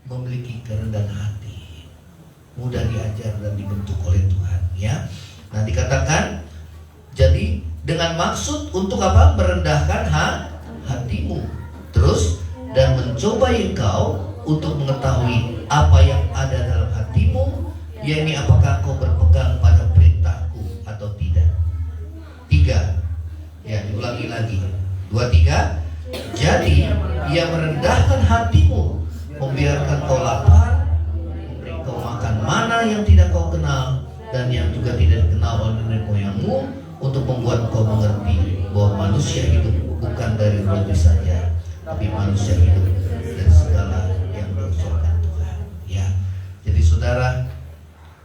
memiliki kerendahan hati, mudah diajar dan dibentuk oleh Tuhan. Ya, nah dikatakan jadi dengan maksud untuk apa? Merendahkan hatimu. Terus, dan mencoba engkau untuk mengetahui apa yang ada dalam hatimu, yakni apakah kau berpegang pada perintahku atau tidak. 3. Ya, diulangi lagi. 2, 3. Jadi ia merendahkan hatimu, membiarkan kau lapar, memberi kau makan mana yang tidak kau kenal dan yang juga tidak dikenal oleh nenek moyangmu, untuk membuat kau mengerti bahwa manusia hidup bukan dari roti saja, tapi manusia hidup dari segala yang diucapkan Tuhan. Ya, jadi saudara,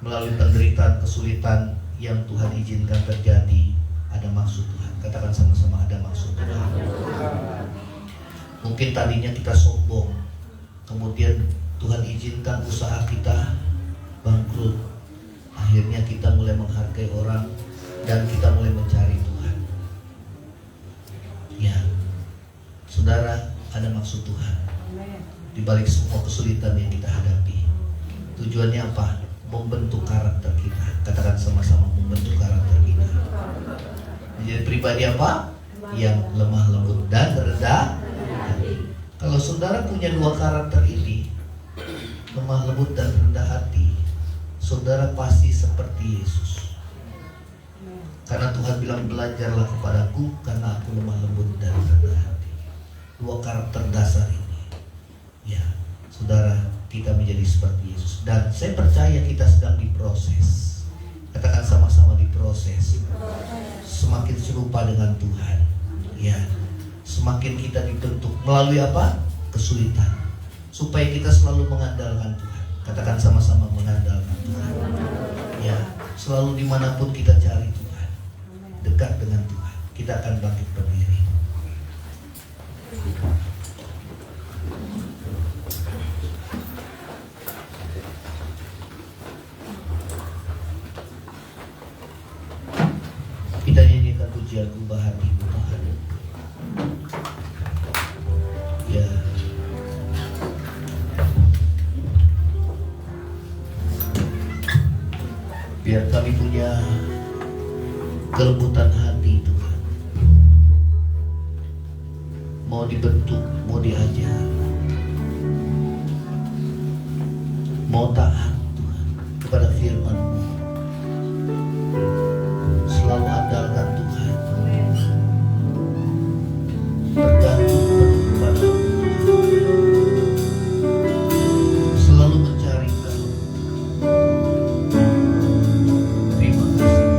melalui penderitaan, kesulitan yang Tuhan izinkan terjadi, ada maksud Tuhan. Katakan sama-sama, ada maksud Tuhan. Mungkin tadinya kita sombong, kemudian Tuhan izinkan usaha kita bangkrut. Akhirnya kita mulai menghargai orang dan kita mulai mencari Tuhan. Ya, saudara, ada maksud Tuhan di balik semua kesulitan yang kita hadapi. Tujuannya apa? Membentuk karakter kita. Katakan sama-sama, membentuk karakter kita. Menjadi pribadi apa? Yang lemah lembut dan rendah hati. Kalau saudara punya 2 karakter ini, lemah lembut dan rendah hati, saudara pasti seperti Yesus. Karena Tuhan bilang belajarlah kepadaku karena aku lemah lembut dan rendah hati. Dua karakter dasar ini, ya saudara, kita menjadi seperti Yesus. Dan saya percaya kita sedang diproses. Katakan sama-sama diproses. Semakin serupa dengan Tuhan, ya semakin kita dibentuk melalui apa? Kesulitan. Supaya kita selalu mengandalkan Tuhan. Katakan sama-sama mengandalkan Tuhan. Ya, selalu dimanapun kita cari Tuhan, dekat dengan Tuhan, kita akan bangkit berdiri. Kita nyanyikan pujian ubah hatimu Tuhan. Ya. Biar kami punya kelembutan hati Tuhan. Mau dibentuk, mau diajar, mau taat Tuhan kepada firman-Mu. Selalu andalkan Tuhan, bergantung penuh kepada-Mu, selalu mencari Kau. Terima kasih.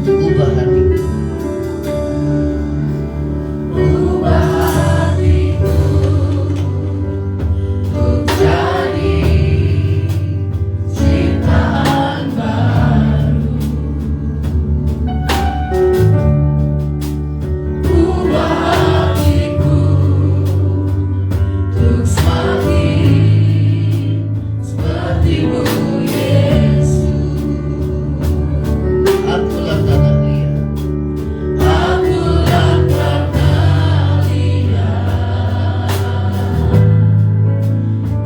Ubah hatiku, ubah hatiku untuk jadi ciptaan baru. Ubah hatiku untuk semakin seperti-Mu Yesus. Akulah tanah liat, akulah tanah liat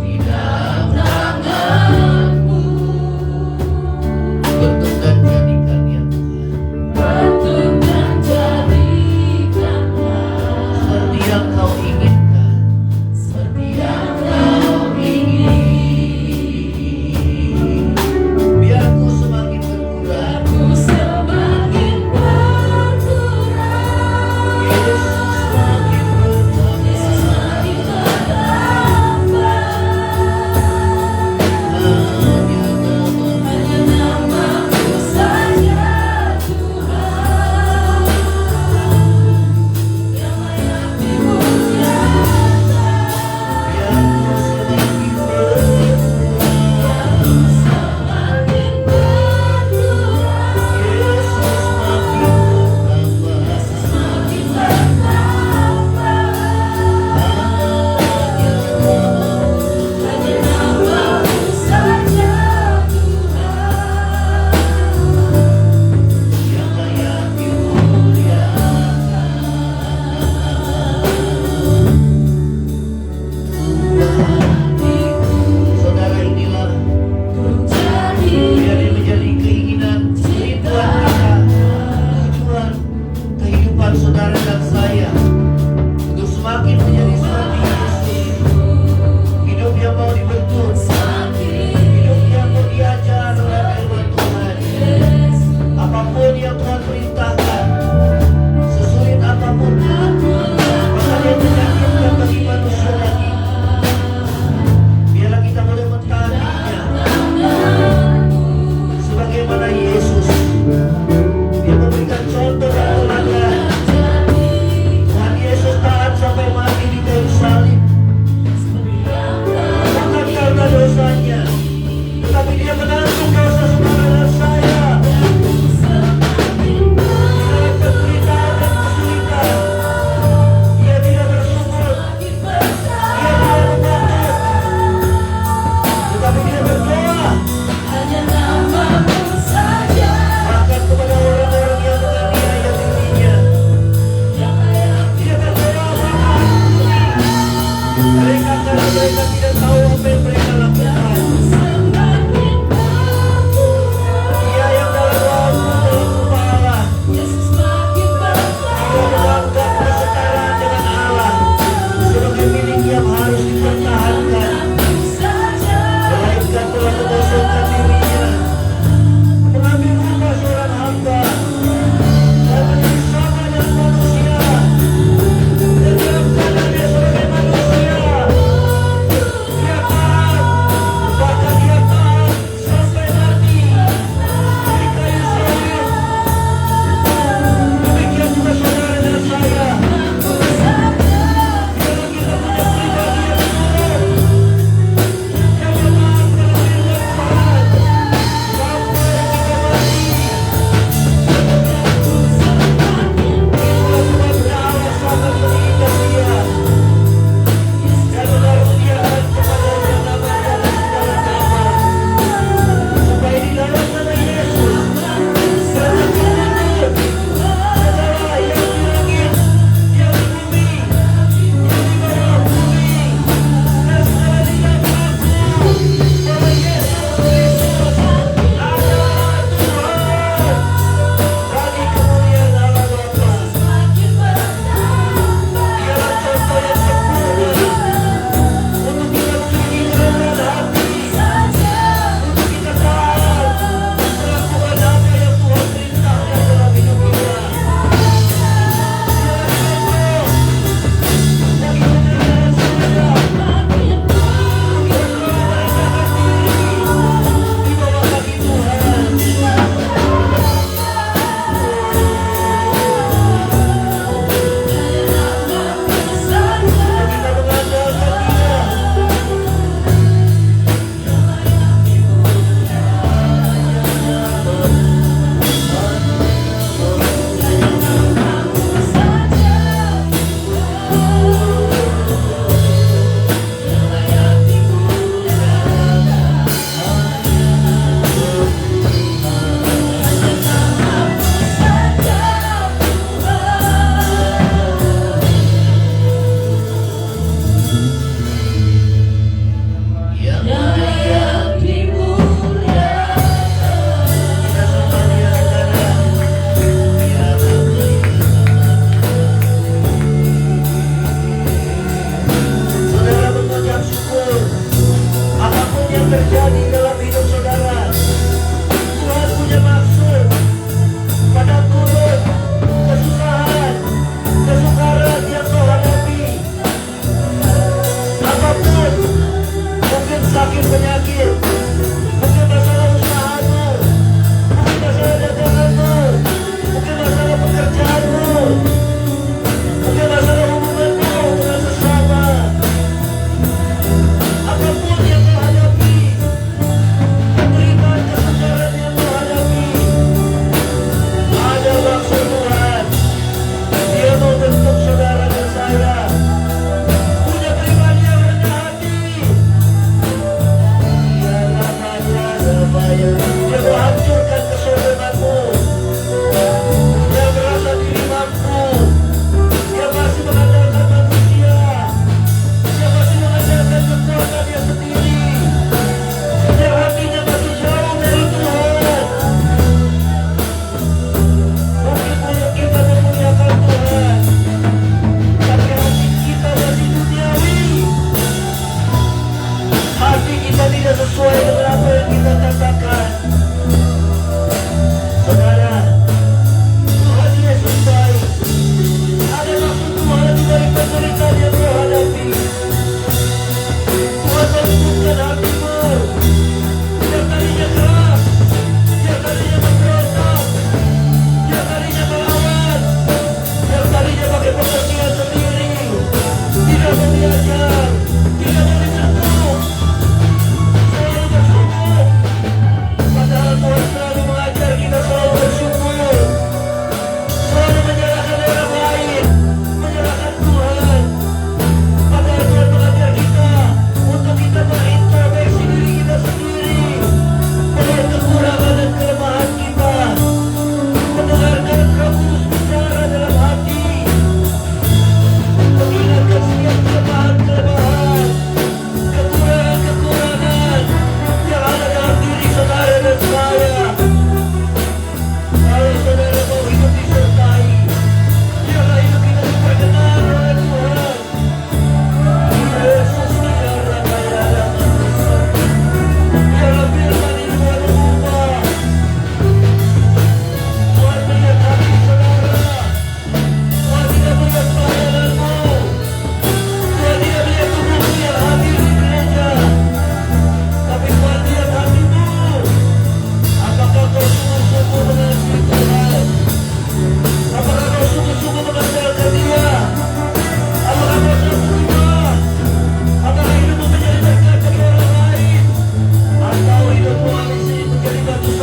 di dalam tangan-Mu. Bentuk dan jadikan ya Tuhan, bentuk dan jadikanlah seperti yang Kau inginkan, seperti yang Kau ingin. Biar ku semakin berkurang, ku semakin berkurang, Yesus semakin bertambah. Hanya nama-Mu saja Tuhan yang layak dimuliakan. Biar ku semakin berkurang, ku semakin berkurang, Yesus semakin bertambah. Semakin bertambah. Hanya nama-Mu saja Tuhan yang layak dimuliakan. Ubah hatiku, saudara, inilah biar dia menjadi keinginan, rinduan kita, tujuan kehidupan saudara dan saya untuk semakin menjadi seperti Yesus. Hidup yang mau dibentuk, hidup yang mau diajar oleh firman Tuhan. Apapun yang Tuhan perintahkan, sesulit apapun, maka dia menyakitkan bagi manusia lagi. Biarlah kita boleh mentaatinya sebagaimana Yesus. Dia memberikan contoh dan teladan. Tuhan Yesus taat sampai mati di kayu salib, bukan karena dosanya, tetapi dia menanggung dosa saudara dan saya. Di dalam penderitaan dan kesulitan, dia tidak bersunggut, dia tidak mengantuk, tetapi dia berdoa bahkan kepada orang-orang yang menganiaya dirinya. Dia berdoa mereka karena mereka tidak tahu apa yang mereka lakukan. Dia yang dalam waktu dalam rumah Allah, dia menganggap kesetaraan dengan Allah sebagai milik yang harus dipertahankan, melainkan telah mengosongkan dirinya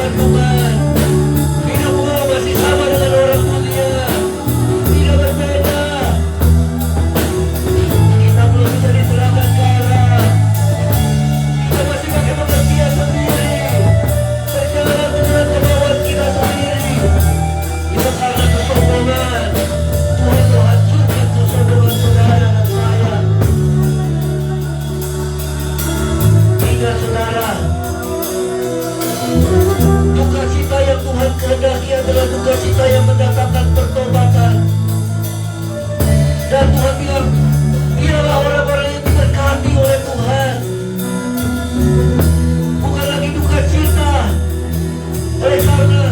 Tuhan, Tuhan. Hidupmu masih sama dengan orang mulia, tidak berbeda. Kita belum bisa diserahkan ke arah. Kita masih pakai pengertian sendiri, berjalan dengan kemauan kita sendiri. Itu karena kesombongan. Tuhan mau hancurkan kesombongan saudara dan saya. Ingat saudara, duka cita yang Tuhan kehendaki adalah duka cita yang mendatangkan pertobatan. Dan Tuhan bilang, inilah orang-orang yang diberkati oleh Tuhan. Bukan lagi duka cita oleh karena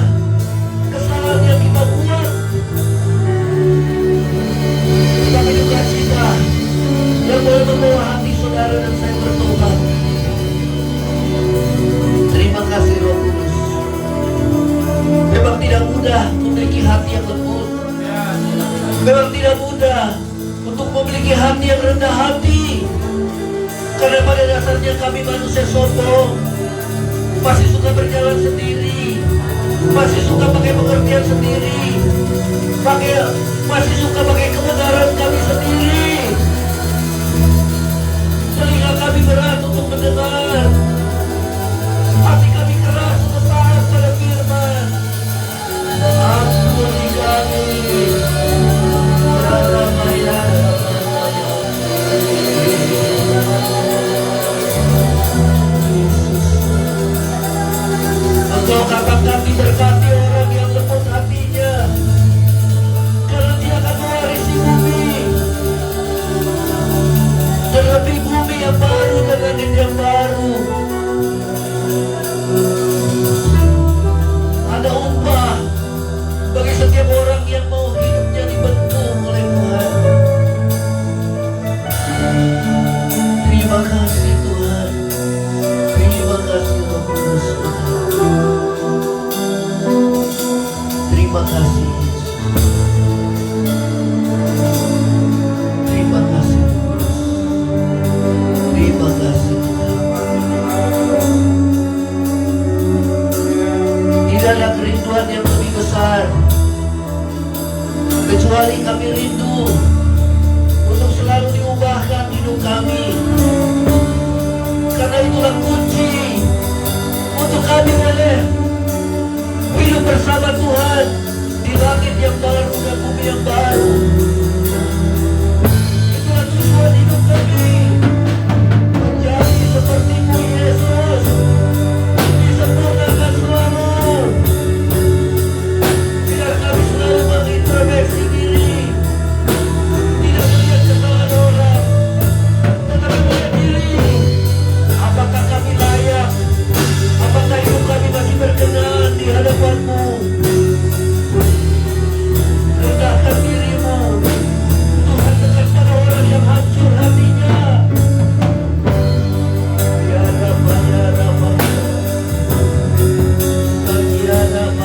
kesalahan yang kita buat, tapi duka cita yang boleh membawa hati saudara dan saya bertobat. Terima kasih Roh Kudus. Memang tidak mudah memiliki hati yang lembut. Memang tidak mudah untuk memiliki hati yang rendah hati. Karena pada dasarnya kami manusia sombong, masih suka berjalan sendiri, masih suka pakai pengertian sendiri, masih suka pakai kebenaran kami sendiri. Telinga kami berat untuk mendengar, hati kami keras untuk taat pada firman. Ampuni kami, ya Rabbah, ya Rabbah, ya Engkau katakan diberkati orang yang lembut hatinya, karena dia akan mewarisi bumi. Terlebih bumi yang baru dan langit yang baru. Ada upah bagi setiap orang yang mau hidupnya dibentuk oleh Tuhan. Terima kasih Tuhan. Terima kasih Roh Kudus. Terima kasih Yesus. Terima kasih Tuhan. Terima kasih Tuhan. Tidak ada kerinduan yang lebih besar kecuali kami rindu untuk selalu diubahkan hidup kami. Karena itulah kunci untuk kami boleh hidup bersama Tuhan di langit yang baru dan bumi yang baru. Itulah tujuan hidup kami, menjadi seperti-Mu Yesus, disempurnakan selalu. Biar kami selalu mengintrospeksi diri, tidak melihat kesalahan orang, tetapi melihat diri. Apakah kami layak? Apakah hidup kami masih berkenan di hadapan-Mu? Rendahkan diri-Mu. Tuhan dekat pada orang yang hancur hatinya. Ya Rabbah, ya Rabbah, ya Rabbah, ya Rabbah.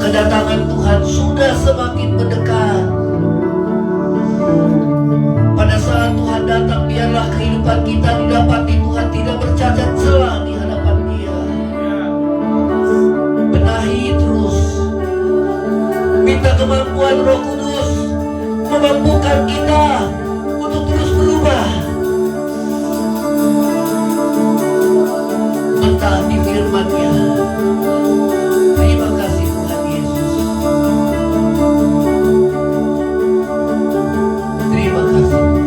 Kedatangan Tuhan sudah semakin mendekat. Pada saat Tuhan datang, biarlah kehidupan kita didapati Tuhan tidak bercacat celah di hadapan Dia. Benahi terus. Minta kemampuan Roh Kudus memampukan kita untuk terus berubah. Mentaati firman-Nya. Terima kasih Tuhan Yesus. Terima kasih Tuhan.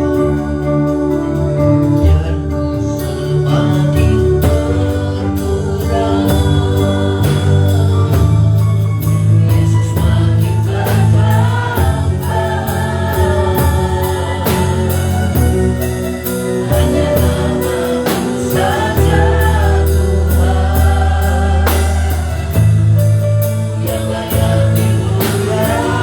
Biarku semakin berkurang, Yesus makin bertambah. Hanya namamu saja Tuhan yang layak dimuliakan.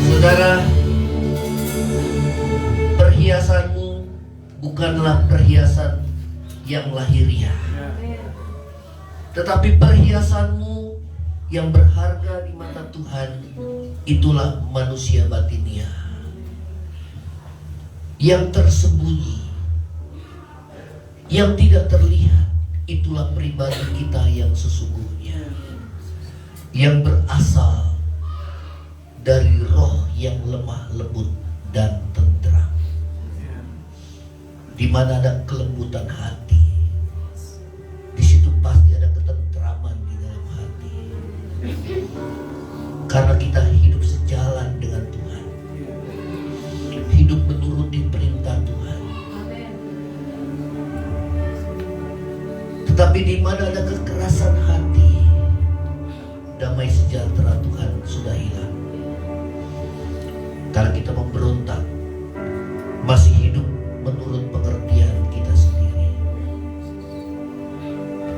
Saudara, perhiasanmu bukanlah perhiasan yang lahiriah, tetapi perhiasanmu yang berharga di mata Tuhan, itulah manusia batinia yang tersembunyi, yang tidak terlihat. Itulah pribadi kita yang sesungguhnya, yang berasal dari roh yang lemah lembut dan tentram, di mana ada kelembutan hati, di situ pasti ada ketentraman di dalam hati, karena kita hidup sejalan dengan Tuhan, hidup menuruti perintah Tuhan. Tetapi di mana ada kekerasan hati, damai sejahtera Tuhan sudah hilang. Karena kita memberontak, masih hidup menurut pengertian kita sendiri,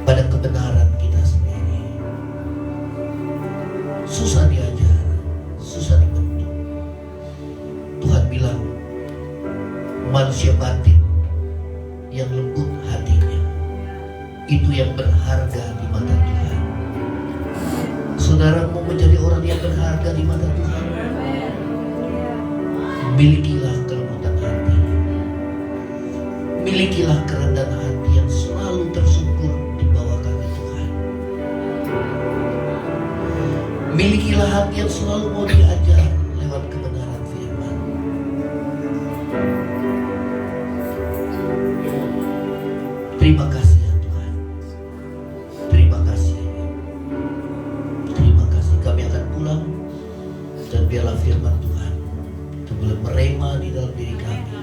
pada kebenaran kita sendiri. Susah diajar, susah dibentuk. Tuhan bilang, manusia batin yang lembut hatinya, itu yang berharga di mata Tuhan. Saudara mau menjadi orang yang berharga di mata Tuhan? Milikilah kelembutan hati, milikilah kerendahan hati yang selalu tersungkur di bawah kaki Tuhan. Milikilah hati yang selalu mau diajar lewat kebenaran firman. Terima kasih ya Tuhan. Terima kasih. Terima kasih. Kami akan pulang dan biarlah firman Tuhan boleh merema di dalam diri kami.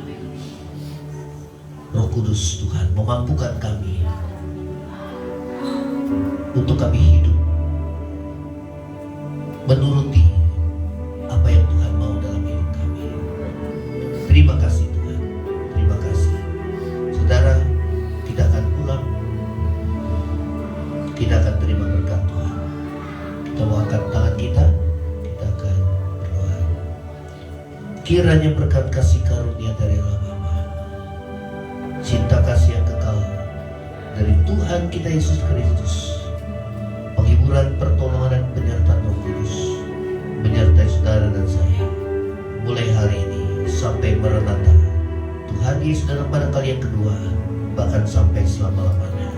Roh Kudus Tuhan memampukan kami untuk kami hidup menuruti apa yang Tuhan mau dalam hidup kami. Terima kasih Tuhan. Terima kasih. Saudara, kita akan pulang, kita akan terima berkat Tuhan. Kita mau angkat tangan kita akan berdoa. Kiranya berkat kasih karunia dari Allah Bapa, cinta kasih yang kekal dari Tuhan kita Yesus Kristus, penghiburan, pertolongan dan penyertaan lagi saudara pada kali yang kedua, bahkan sampai selama-lamanya.